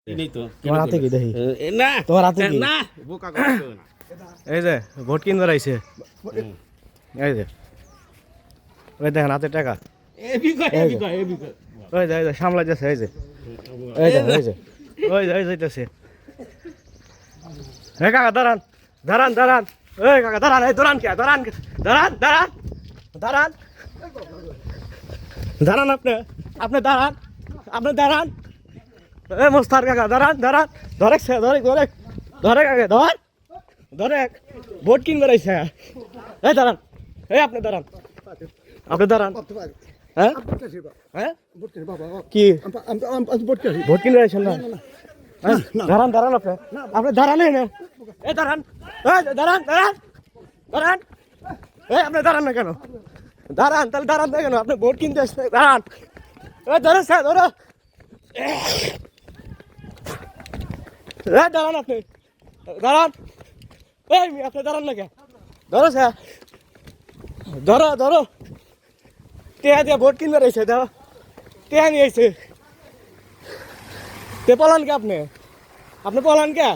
তোমার হাতে কি দেখি না তোমার হাতে কি না বোকা করছো না এই যে ভোট কিনবার আইছে এই যে ওই দেখেন হাতে টাকা ওই যে সামলাই যাচ্ছে এই যে ওই যাইতেছে হে কাকা দাঁড়ান দাঁড়ান দাঁড়ান এই কাকা দাঁড়ান এই দাঁড়ান কে দাঁড়ান দাঁড়ান দাঁড়ান দাঁড়ান দাঁড়ান আপনি দাঁড়ান আপনি দাঁড়ান এ মোস্তার কাকা দাঁড়ান দাঁড়ান ধরে ধরে কাকা ধরে ভোট কিনবার আইছে এই দাঁড়ান এই আপনি দাঁড়ান হ্যাঁ হ্যাঁ কি ভোট কিনবার আইছেন না দাঁড়ান দাঁড়ান আপনি দাঁড়ান না এই দাঁড়ান দাঁড়ান দাঁড়ান দাঁড়ান এই আপনি দাঁড়ান না কেন দাঁড়ান তাহলে দাঁড়ান না কেন আপনি ভোট কিনতে আসছে দাঁড়ান এই ধরো স্যার ধরো দাঁড়ান আপনি দাঁড়ান এই আপনি দাঁড়ান না কেন ধরো স্যার ধরো টেহা দিয়ে ভোট কিনবে রয়েছে ধরো টেহা নিয়ে এসে তে পলান কে আপনি পলান কে